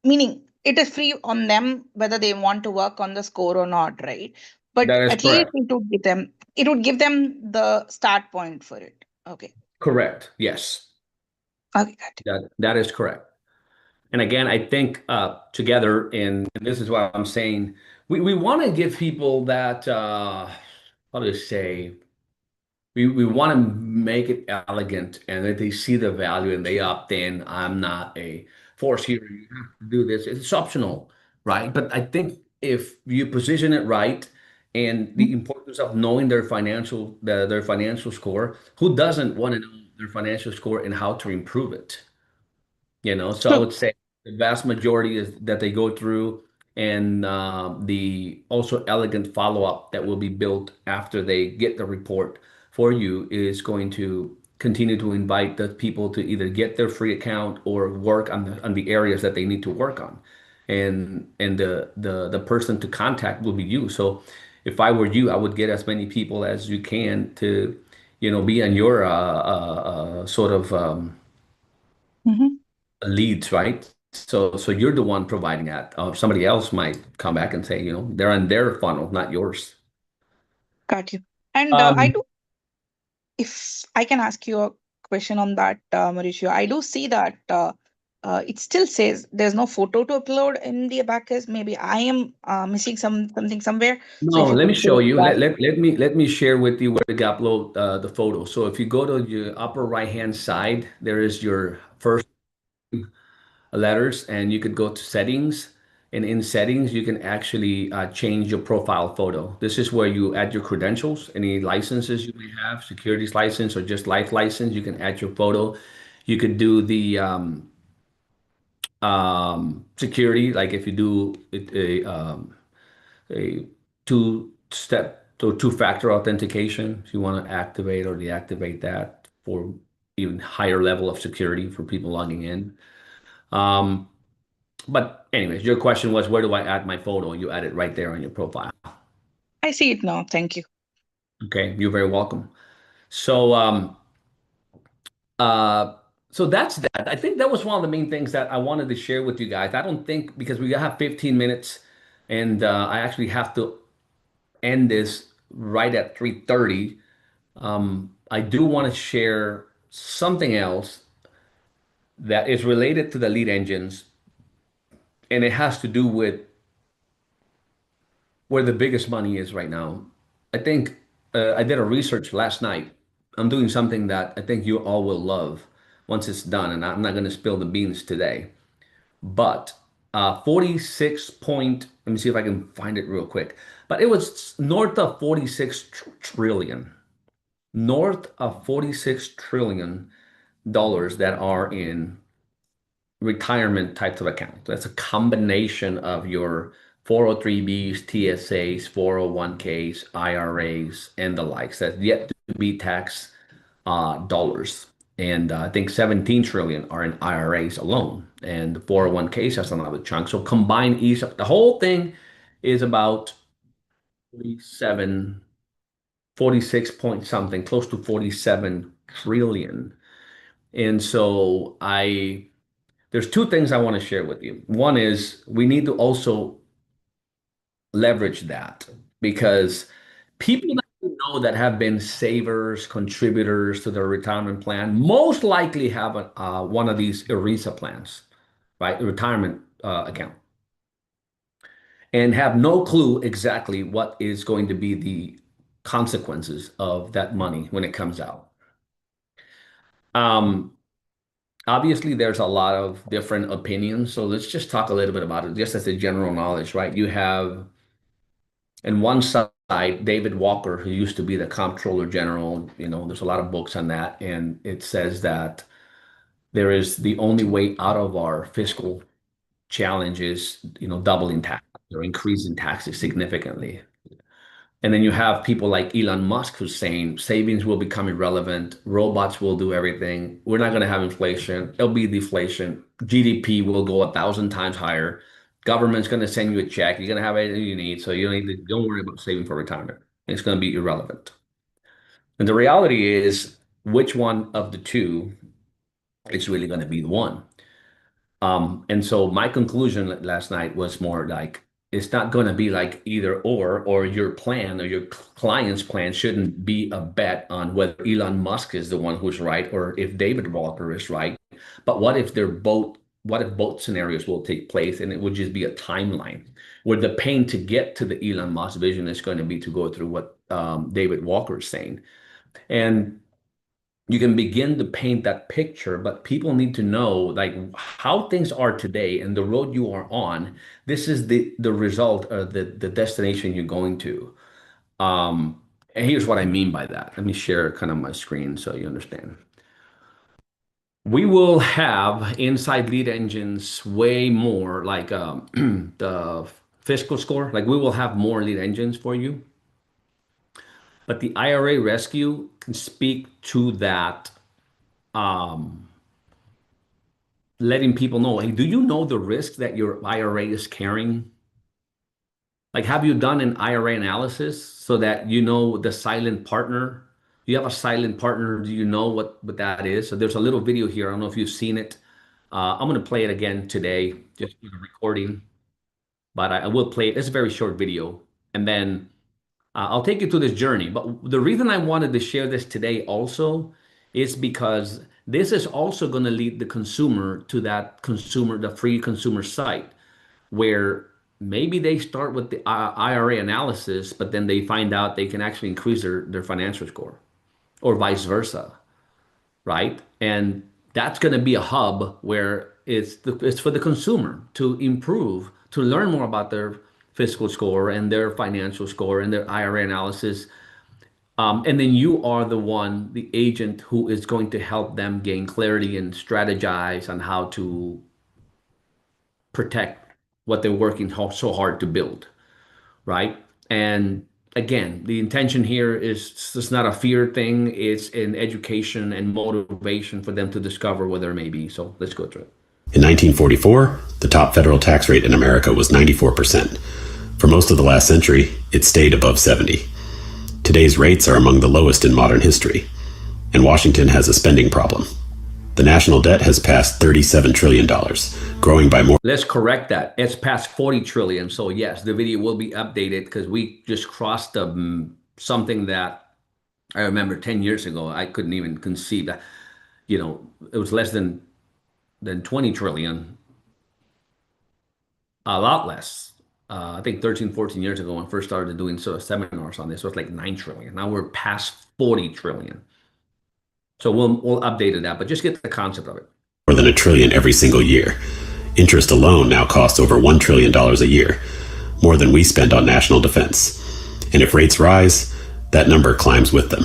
meaning it is free on them whether they want to work on the score or not, right? But that is at least correct. it would give them the start point for it. Okay. Correct. Yes, Okay, got it. that is correct. And again, I think together, and this is what I'm saying, we want to give people that, how to say, we want to make it elegant and that they see the value and they opt in. I'm not a force here. You have to do this. It's optional, right? But I think if you position it right and the importance of knowing their financial score, who doesn't want to know their financial score and how to improve it? So I True. would say the vast majority is that they go through and the also elegant follow-up that will be built after they get the report for you is going to continue to invite the people to either get their free account or work on the areas that they need to work on. And the person to contact will be you. So if I were you, I would get as many people as you can to, be on your sort of Hmm. leads, right? So you're the one providing that. Somebody else might come back and say, they're on their funnel, not yours. Got you. And I Um, do, if I can ask you a question on that, Mauricio, I do see that it still says there's no photo to upload in the abacus. Maybe I am missing something somewhere. So if no, you let could me share show you. that. Let me share with you where to upload the photo. So if you go to your upper right hand side, there is your first letters, and you could go to settings. And in settings, you can actually change your profile photo. This is where you add your credentials, any licenses you may have, securities license or just life license. You can add your photo. You could do the security, like if you do a two-step or two-factor authentication, if you want to activate or deactivate that for even higher level of security for people logging in. Um, but anyways, your question was where do I add my photo? You add it right there on your profile. I see it now. Thank you. Okay, you're very welcome. So uh so that's that. I think that was one of the main things that I wanted to share with you guys. I don't think because we have 15 minutes and I actually have to end this right at 3:30. I do want to share something else that is related to the lead engines, and it has to do with where the biggest money is right now. I think I did a research last night. I'm doing something that I think you all will love once it's done, and I'm not going to spill the beans today. But 46 point, let me see if I can find it real quick. But it was north of 46 trillion, north of 46 trillion dollars that are in retirement types of accounts. That's a combination of your 403bs, TSAs, 401ks, IRAs, and the likes. That's yet to be tax dollars. And I think 17 trillion are in IRAs alone, and the 401ks has another chunk. So combine each of the whole thing is about 47, 46 point something, close to 47 trillion. And so there's two things I want to share with you. One is we need to also leverage that because people that you know that have been savers, contributors to their retirement plan, most likely have one of these ERISA plans, right? A retirement account, and have no clue exactly what is going to be the consequences of that money when it comes out. Um, Obviously, there's a lot of different opinions. So let's just talk a little bit about it, just as a general knowledge, right? You have, in one side, David Walker, who used to be the Comptroller General. There's a lot of books on that. And it says that There is the only way out of our fiscal challenge is, doubling tax or increasing taxes significantly. And then you have people like Elon Musk who's saying savings will become irrelevant, robots will do everything. We're not going to have inflation. It'll be deflation. GDP will go 1,000 times higher. Government's going to send you a check. You're going to have everything you need, so don't worry about saving for retirement. It's going to be irrelevant. And the reality is, which one of the two is really going to be the one? And so my conclusion last night was more like it's not going to be like either or your plan or your client's plan shouldn't be a bet on whether Elon Musk is the one who's right or if David Walker is right. But what if both scenarios will take place and it would just be a timeline where the pain to get to the Elon Musk vision is going to be to go through what David Walker is saying. And you can begin to paint that picture, but people need to know like how things are today and the road you are on. This is the result of the destination you're going to. And here's what I mean by that. Let me share kind of my screen so you understand. We will have inside lead engines way more like the fiscal score. Like we will have more lead engines for you. But the IRA rescue can speak to that, um, letting people know, hey, do you know the risk that your IRA is carrying? Like, have you done an IRA analysis so that you know the silent partner? Do you have a silent partner? Do you know what that is? So there's a little video here. I don't know if you've seen it. I'm going to play it again today, just for the recording, but I will play it. It's a very short video. And then I'll take you through this journey. But the reason I wanted to share this today also is because this is also going to lead the consumer to that consumer, the free consumer site, where maybe they start with the IRA analysis, but then they find out they can actually increase their financial score or vice versa, right? And that's going to be a hub where it's for the consumer to improve, to learn more about their fiscal score and their financial score and their IRA analysis. And then you are the one, the agent who is going to help them gain clarity and strategize on how to protect what they're working so hard to build, right? And again, the intention here is it's not a fear thing, it's an education and motivation for them to discover what there may be. So let's go through it. In 1944, the top federal tax rate in America was 94%. For most of the last century, it stayed above 70. Today's rates are among the lowest in modern history, and Washington has a spending problem. The national debt has passed $37 trillion, growing by more. Let's correct that. It's past 40 trillion. So yes, the video will be updated because we just crossed something that I remember 10 years ago. I couldn't even conceive that, it was less than 20 trillion, a lot less. I think 13, 14 years ago when I first started doing sort of seminars on this, it was like 9 trillion. Now we're past 40 trillion. So we'll update that, but just get the concept of it. More than $1 trillion every single year. Interest alone now costs over $1 trillion a year, more than we spend on national defense. And if rates rise, that number climbs with them.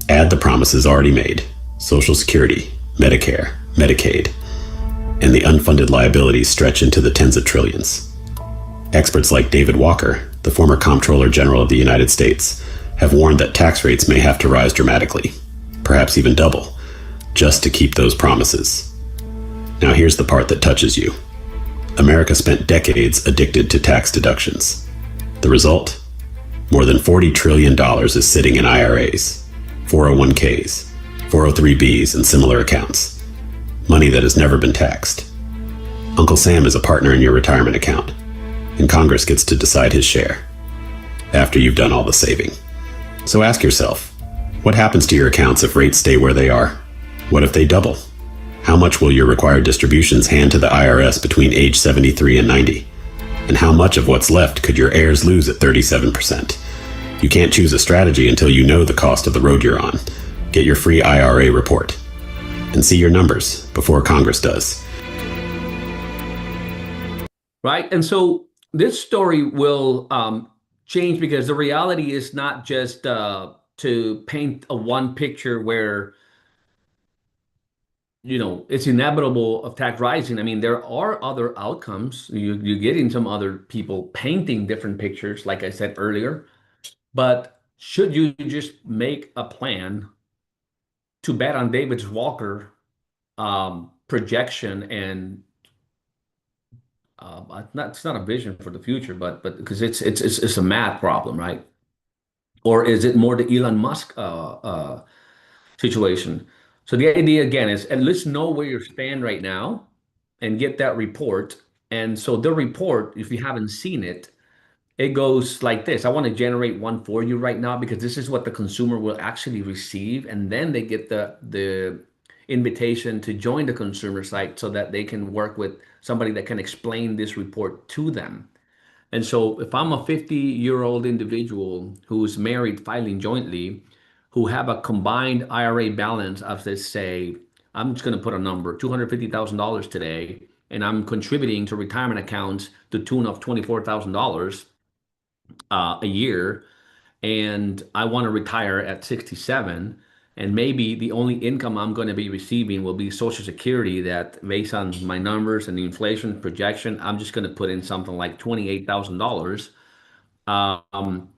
Add the promises already made: Social Security, Medicare, Medicaid, and the unfunded liabilities stretch into the tens of trillions. Experts like David Walker, the former Comptroller General of the United States, have warned that tax rates may have to rise dramatically, perhaps even double, just to keep those promises. Now here's the part that touches you. America spent decades addicted to tax deductions. The result? More than $40 trillion is sitting in IRAs, 401ks, 403bs, and similar accounts. Money that has never been taxed. Uncle Sam is a partner in your retirement account, and Congress gets to decide his share, after you've done all the saving. So ask yourself, what happens to your accounts if rates stay where they are? What if they double? How much will your required distributions hand to the IRS between age 73 and 90? And how much of what's left could your heirs lose at 37%? You can't choose a strategy until you know the cost of the road you're on. Get your free IRA report and see your numbers before Congress does. Right. And so this story will change because the reality is not just to paint a one picture where it's inevitable of tax rising. I mean, there are other outcomes. You're getting some other people painting different pictures, like I said earlier. But should you just make a plan to bet on David's Walker projection and it's not a vision for the future, but because it's a math problem, right? Or is it more the Elon Musk situation? So the idea again is at least know where you stand right now and get that report. And so the report, if you haven't seen it, it goes like this. I want to generate one for you right now because this is what the consumer will actually receive, and then they get the invitation to join the consumer site so that they can work with somebody that can explain this report to them. And so if I'm a 50-year-old individual who's married filing jointly, who have a combined IRA balance of, let's say, I'm just going to put a number, $250,000 today, and I'm contributing to retirement accounts to tune of $24,000 a year, and I want to retire at 67, and maybe the only income I'm going to be receiving will be Social Security that based on my numbers and the inflation projection, I'm just going to put in something like $28,000. Um,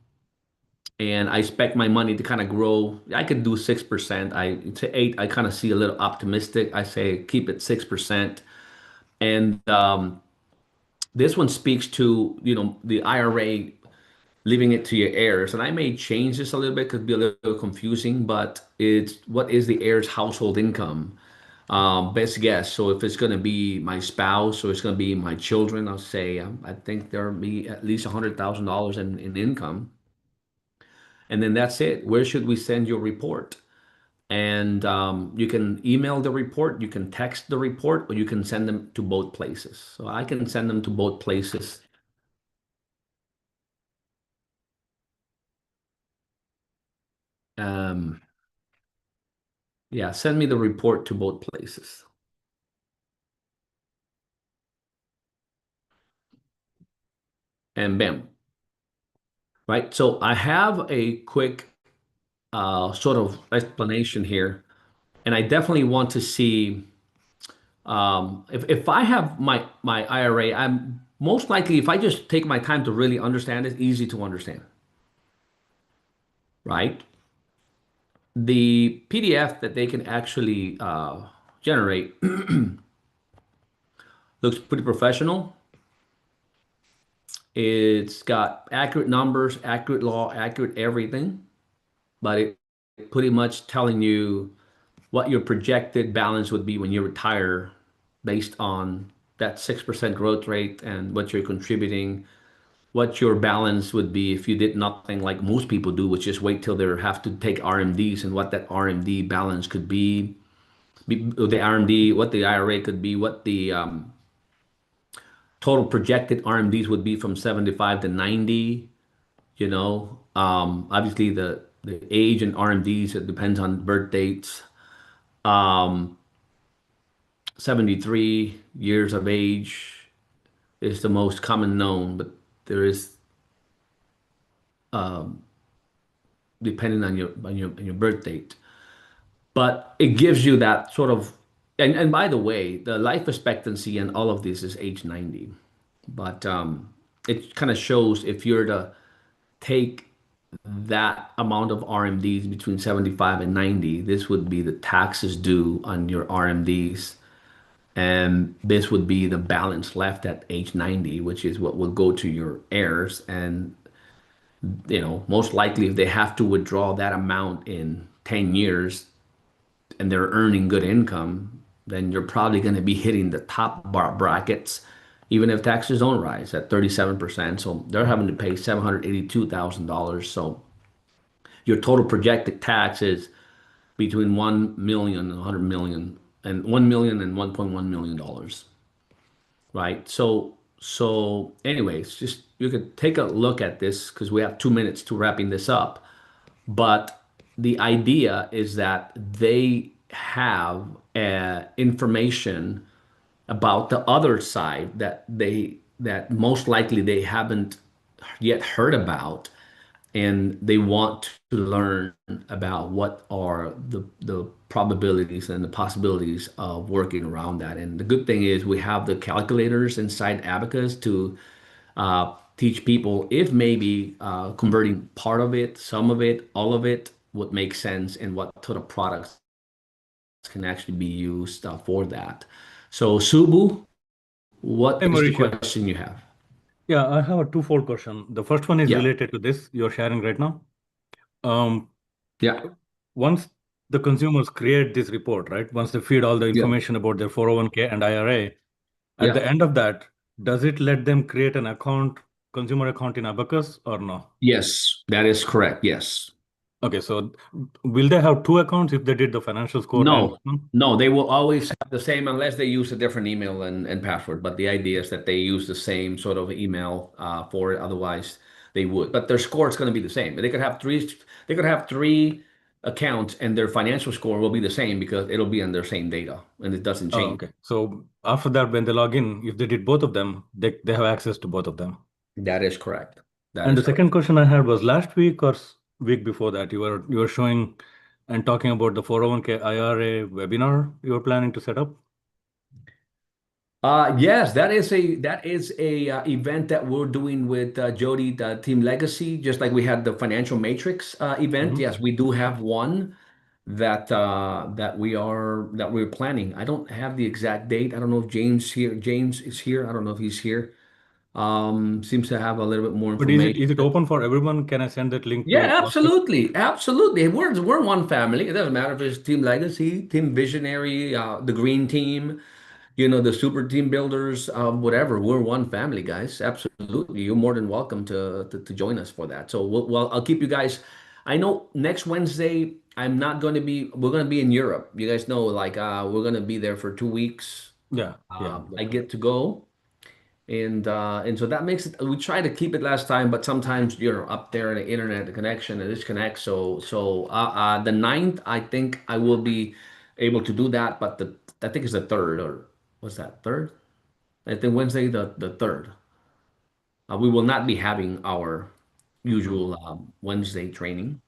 and I expect my money to kind of grow. I could do 6%. To 8, I kind of see a little optimistic. I say keep it 6%. And this one speaks to, the IRA leaving it to your heirs. And I may change this a little bit, could be a little confusing, but it's what is the heir's household income? Best guess. So if it's going to be my spouse or it's going to be my children, I'll say I think there'll be at least $100,000 in income. And then that's it. Where should we send your report? And you can email the report, you can text the report, or you can send them to both places. So I can send them to both places. Um, yeah, send me the report to both places. And bam, right? So I have a quick sort of explanation here, and I definitely want to see if I have my IRA, I'm most likely if I just take my time to really understand it, easy to understand, right? The PDF that they can actually generate looks pretty professional. It's got accurate numbers, accurate law, accurate everything, but it pretty much telling you what your projected balance would be when you retire based on that 6% growth rate and what you're contributing, what your balance would be if you did nothing like most people do, which is wait till they have to take RMDs and what that RMD balance could be the RMD, what the IRA could be, what the total projected RMDs would be from 75 to 90, obviously the age and RMDs, it depends on birth dates. Um, 73 years of age is the most common known, but there is um, depending on your birth date. But it gives you that sort of, and by the way, the life expectancy and all of this is age 90. But it kind of shows if you're to take that amount of RMDs between 75 and 90, this would be the taxes due on your RMDs. And this would be the balance left at age 90, which is what will go to your heirs. And, most likely if they have to withdraw that amount in 10 years and they're earning good income, then you're probably going to be hitting the top brackets, even if taxes don't rise at 37%. So they're having to pay $782,000. So your total projected tax is between 1 million and 100 million and 1 million and 1.1 million dollars, right? So anyways, just you could take a look at this because we have 2 minutes to wrapping this up. But the idea is that they have information about the other side that most likely they haven't yet heard about, and they want to learn about what are the probabilities and the possibilities of working around that. And the good thing is we have the calculators inside Abacus to teach people if maybe converting part of it, some of it, all of it would make sense and what sort of products can actually be used for that. So, Subu, Hey, what is the Mauricio. question you have? Yeah, I have a twofold question. The first one is Yeah, related to this you're sharing right now. Um, yeah, Once the consumers create this report, right? Once they feed all the yeah, information about their 401k and IRA, at the yeah. end of that, does it let them create an account, consumer account in Abacus or no? Yes, that is correct. Yes. Okay, so will they have two accounts if they did the financial score and No, no, they will always have the same unless they use a different email and password. But the idea is that they use the same sort of email for it. Otherwise, they would. But their score is going to be the same. They could have three. They could have three accounts, and their financial score will be the same because it'll be on their same data, and it doesn't Oh, change. okay. So after that, when they log in, if they did both of them, they have access to both of them. That is correct. That And is the correct. second question I had was last week or week before that, you were showing and talking about the 401k IRA webinar you were planning to set up. Yes, that is a event that we're doing with Jody, the Team Legacy, just like we had the Financial Matrix event. Mhm. Yes, we do have one that we're planning. I don't have the exact date. I don't know if James is here. I don't know if he's here. Seems to have a little bit more But is it information. is it open for everyone? Can I send that link to Yeah, prospects? absolutely, absolutely. We're one family. It doesn't matter if it's Team Legacy, Team Visionary, the Green Team, the Super Team Builders, whatever. We're one family, guys. Absolutely, you're more than welcome to join us for that. So, well, I'll keep you guys. I know next Wednesday I'm not going to be. We're going to be in Europe. You guys know, like, we're going to be there for 2 weeks. Yeah, yeah. I get to go. And so that makes it. We try to keep it last time, but sometimes up there the internet, the connection, and disconnect. So the ninth, I think I will be able to do that, but the I think it's the third or what's that third? I think Wednesday the third. We will not be having our Mhm. usual Wednesday training,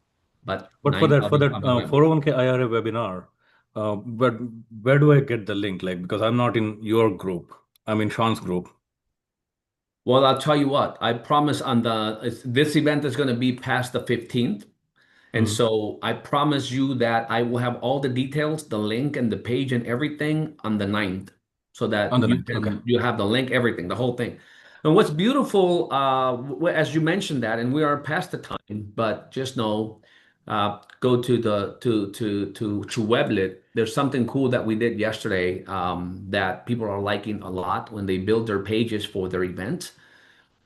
but But for ninth that I'll for be that coming with. 401k IRA webinar, but where do I get the link? Like because I'm not in your group, I'm in Sean's group. Well, I'll tell you what. I promise this event is going to be past the 15th. And Mhm. so I promise you that I will have all the details, the link and the page and everything on the ninth, so that On the ninth. Okay. you have the link, everything, the whole thing. And what's beautiful, as you mentioned that, and we are past the time, but just know, go to the to Weblit. There's something cool that we did yesterday that people are liking a lot when they build their pages for their event.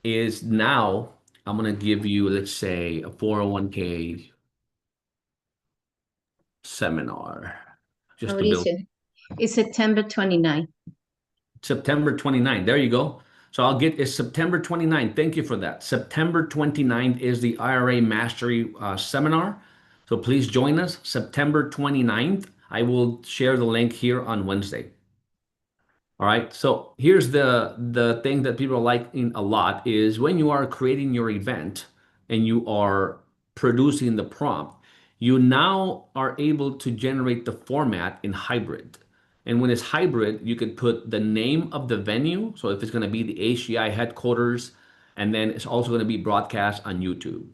Is now I'm gonna give you, let's say, a 401k seminar just to build Mauricio, it's September 29th. September 29th. There you go. So it's September 29th. Thank you for that. September 29th is the IRA Mastery Seminar. So please join us September 29th. I will share the link here on Wednesday. All right. So here's the thing that people are liking a lot is when you are creating your event and you are producing the prompt, you now are able to generate the format in hybrid. And when it's hybrid, you could put the name of the venue. So if it's going to be the HCI headquarters, and then it's also going to be broadcast on YouTube.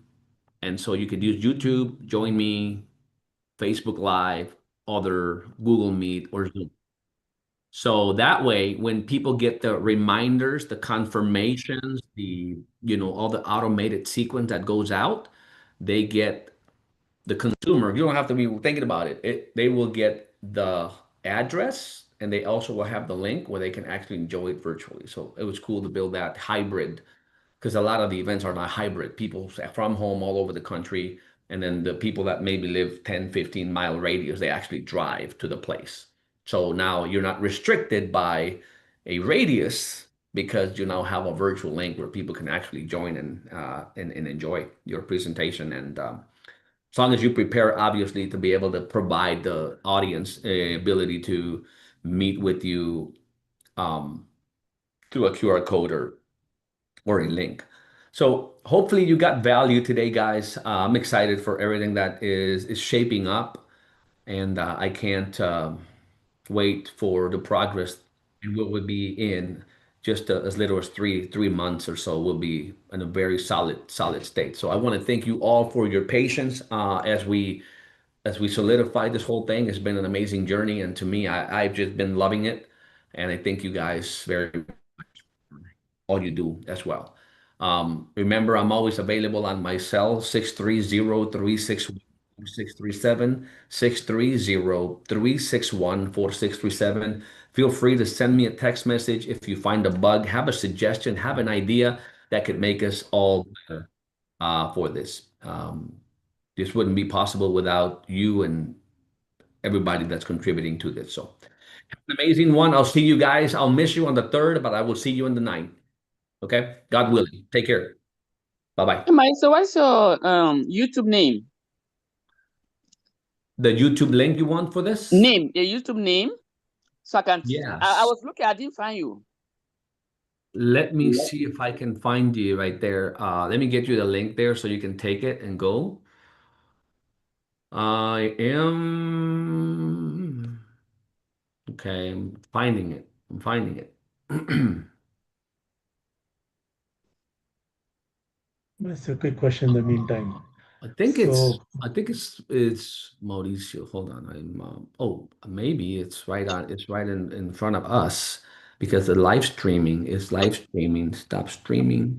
And so you could use YouTube, Join Me, Facebook Live, other Google Meet, or Zoom. So that way, when people get the reminders, the confirmations, all the automated sequence that goes out, they get the consumer. You don't have to be thinking about it. They will get the address and they also will have the link where they can actually enjoy it virtually. So it was cool to build that hybrid because a lot of the events are not hybrid. People from home all over the country, and then the people that maybe live 10, 15-mile radius, they actually drive to the place. So now you're not restricted by a radius because you now have a virtual link where people can actually join and enjoy your presentation. And as long as you prepare, obviously, to be able to provide the audience a ability to meet with you um, through a QR code or a link. So hopefully you got value today, guys. I'm excited for everything that is shaping up. and I can't wait for the progress and what would be in just as little as three months or so. Will be in a very solid state. So I want to thank you all for your patience as we solidify this whole thing. It's been an amazing journey, and to me, I've just been loving it, and I thank you guys very all you do as well. Remember, I'm always available on my cell, 630-361-4637, 630-361-4637. Feel free to send me a text message if you find a bug, have a suggestion, have an idea that could make us all better for this. This wouldn't be possible without you and everybody that's contributing to this. So, an amazing one. I'll see you guys. I'll miss you on the 3rd, but I will see you on the 9th. Okay? God willing. Take care. Bye-bye. Hey, Mike, so what's your YouTube name? The YouTube link you want for this? Name, your YouTube name? So I can. I Yes. was looking, I didn't find you. Let me see if I can find you right there. Let me get you the link there so you can take it and go. I am okay. I'm finding it. I'm finding it. That's a quick question in the meantime. I think So, it's Mauricio. Hold on. Oh, maybe it's right on. It's right in front of us because the live streaming is live streaming. Stop streaming.